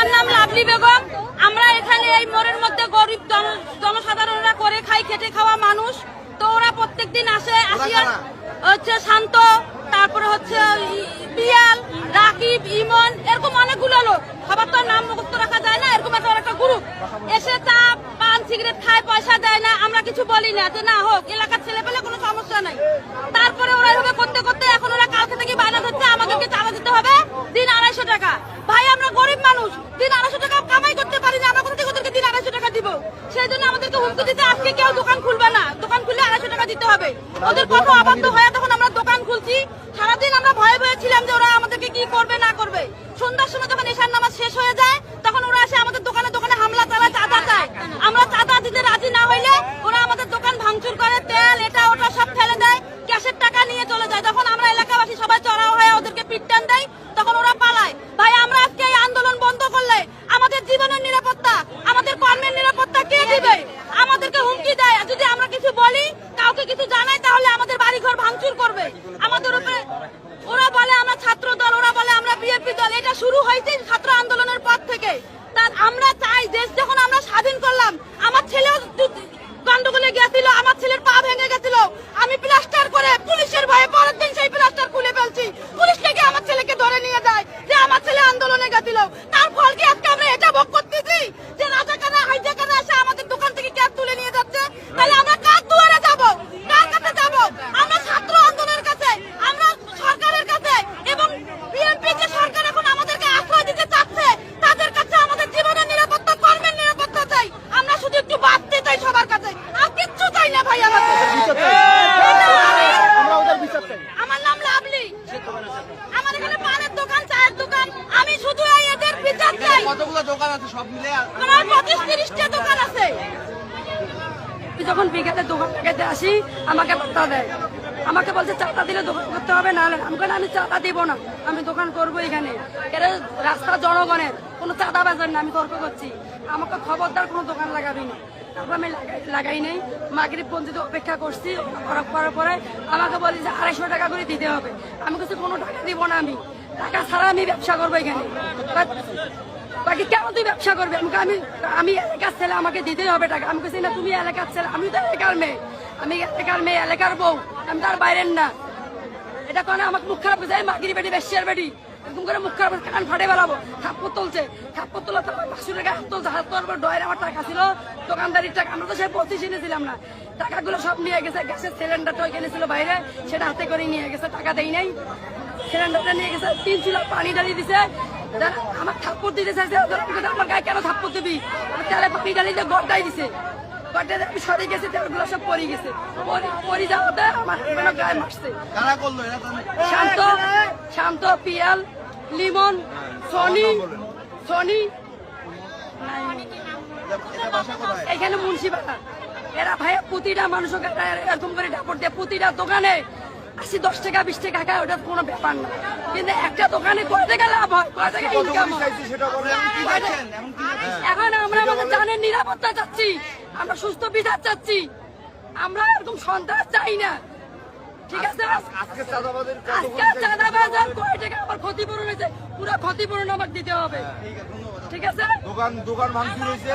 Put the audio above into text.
আমার নাম লাভলি বেগম। আমরা এখানে এই মোড়ের মধ্যে গরিব জনসাধারণরা করে খাই, খেটে খাওয়া মানুষ। তো ওরা প্রত্যেকদিন আসে, আসিয়া হচ্ছে শান্ত, তারপরে হচ্ছে পিয়াল, রাকিব, ইমন, এরকম অনেকগুলো লোক, সবার তো নাম মুখস্থ রাখা যায় না, এরকম একটা গ্রুপ এসে চা পান সিগারেট খায়, পয়সা দেয় না, আমরা কিছু বলি না যে না হোক, এলাকার ছেলে পেলে কোনো সমস্যা নাই। তারপরে ওরা এভাবে করতে করতে এখন ওরা কালকে থেকে বায়না ধরছে আমাদেরকে চাঁদা দিতে হবে দিন 250 টাকা। ভাই আমরা গরিব মানুষ, দিন 250 টাকা কামাই করতে পারি না, আমরা কোথা থেকে ওদেরকে দিন 250 টাকা দিব? সেই জন্য আমাদেরকে হুমকি দিতে আজকে কেউ দোকান খুলবে না, দোকান খুলে 250 টাকা দিতে হবে। ওদের কথা অবাধ্য হয়ে তখন আমরা দোকান খুলছি। সারাদিন আমরা ভয়ে ভয়ে ছিলাম যে ওরা আমাদেরকে কি করবে না করবে। সন্ধ্যার সময় যখন এশার নামাজ শেষ হয়ে যায় তখন ওরা এসে আমাদের দোকানে দোকানে হামলা চালায়, চাঁদা চায়। আমরা চাঁদা দিতে রাজি না হইলে ওরা আমাদের দোকান ভাঙচুর করে, তেল এটা ওটা সব ফেলে দেয়, ক্যাশের টাকা নিয়ে চলে যায়। তখন আমরা এলাকাবাসী সবাই চড়াও হয়ে ওদেরকে পিটটান দেয়, তখন ওরা পালায়। ভাই আমরা আজকে এই আন্দোলন বন্ধ করলে আমাদের জীবনের নিরাপত্তা, আমাদের কর্মের নিরাপত্তা কে দিবে? আমাদেরকে হুমকি দেয়, যদি আমরা কিছু বলি, কাউকে কিছু জানাই, তাহলে আমাদের বাড়িঘর ভাঙচুর করবে। আমাদের উপরে ওরা বলে আমরা ছাত্র দল, ওরা বলে আমরা বিএনপি দল। এটা শুরু হয়েছে ছাত্র আন্দোলনের পর থেকে। তার আমরা চাই দেশ যখন আমরা স্বাধীন করলাম, আমার ছেলেও গন্ডগোলে গেছিল, আমার ছেলের পা ভেঙে গেছিল, আমি প্লাস্টার করে পুলিশের ভয়ে পরের দিন সেই প্লাস্টার খুলে ফেলছি। পুলিশ থেকে আমার ছেলেকে ধরে নিয়ে যায় যে আমার ছেলে আন্দোলনে গেছিল। তার ফল কি আজকে আমরা এটা ভোগ করতেছি যে রাজাকাররা হাইজাকাররা এসে আমাদের দোকান থেকে ক্যাশ তুলে নিয়ে যাচ্ছে? তাহলে আমরা কার দুয়ারে যাব, কার কাছে যাব? আমরা ছাত্র আন্দোলনের কাছে, আমরা সরকারের কাছে, এবং বিএনপি যে সরকার এখন আমাদেরকে আশ্রয় দিতে চাচ্ছে তাদের কাছে আমাদের জীবনের নিরাপত্তা, কর্মের নিরাপত্তা চাই। আমরা শুধু একটু বাঁচতে চাই সবার কাছে, আর কিচ্ছু চাই না ভাই। আমার নাম লাভলি, আমার এখানে পানের দোকান, চায়ের দোকান, আমি শুধু এদের বিচার চাই। কতগুলো দোকান আছে সব মিলে? প্রায় 25-30টা দোকান আছে। যখন বিকেলে দোকান লাগাতে আসি আমাকে বার্তা দেয়, আমাকে বলছে চাঁদা দিলে দোকান করতে হবে, না আমি চাঁদা দিব না, আমি দোকান করবো এখানে। এরা রাস্তা জনগণের, কোনো চাঁদা বাজার না, আমি তর্ক করছি, আমাকে খবরদার কোনো দোকান লাগাবি না। তারপর আমি লাগাই নেই, মাগরিব পর্যন্ত অপেক্ষা করছি। করার পরে আমাকে বলি যে 250 টাকা করে দিতে হবে। আমি কিছু কোনো টাকা দিব না, আমি টাকা ছাড়া আমি ব্যবসা করবো এখানে। বাকি কেন তুই ব্যবসা করবি? আমি এলাকার ছেলে, আমাকে দিতেই হবে টাকা। আমি বলছি না তুমি এলাকার ছেলে, আমি তো এলাকার মেয়ে, আমি এলাকার মেয়ে, এলাকার বউ, আমি তার বাইরের না। এটা কারণে আমাকে মুখ খারাপ করছে, মাগিরি বেটি, বেশিয়ার বেটি, এরকম করে মুখ খারাপ, কান ফাটে বেড়াবো। থাপ্পড় তুলছে, থাপ্পড় তোলা তো বাসুরের গায়ে হাত তুলছে, হাত তোলার পর ডয়ের আমার টাকা ছিল, দোকানদারির টাকা, আমরা তো সে 25 এনেছিলাম না, টাকাগুলো সব নিয়ে গেছে। গ্যাসের সিলিন্ডারটা কিনেছিল বাইরে, সেটা হাতে করে নিয়ে গেছে, টাকা দেই নাই। সিলিন্ডারটা নিয়ে গেছে, 3 ছিল পানি ঢালিয়ে দিছে। আমার থাপ্পড় দিতে চাইছে, আমার গায়ে কেন থাপ্পড় দিবি? তেলে পানি ঢালিয়ে গড়টাই দিছে, গড়টাই আমি সরে গেছে, তেলগুলো সব পরে গেছে, পরে যাওয়াতে আমার গায়ে মারছে। শান্ত, পিয়াল, লিমন, সনি এখানে মুন্সিপাড়া। এরা ভাই প্রতিটা মানুষকে এরকম করে ডাপড় দিয়ে প্রতিটা দোকানে 80-10 টাকা 20 টাকা খায়, ওটা কোনো ব্যাপার না। কিন্তু একটা দোকানে কয় টাকা লাভ হয়, কয় টাকা ইনকাম হয়? এখন আমরা আমাদের জানের নিরাপত্তা চাচ্ছি, আমরা সুস্থ বিচার চাচ্ছি, আমরা এরকম সন্ত্রাস চাই না। ঠিক আছে, আজকে চাঁদাবাজার কয় টাকা আমার ক্ষতিপূরণ হয়েছে, পুরো ক্ষতিপূরণ আমাকে দিতে হবে। ঠিক আছে, দোকান ভাঙচুর হয়েছে।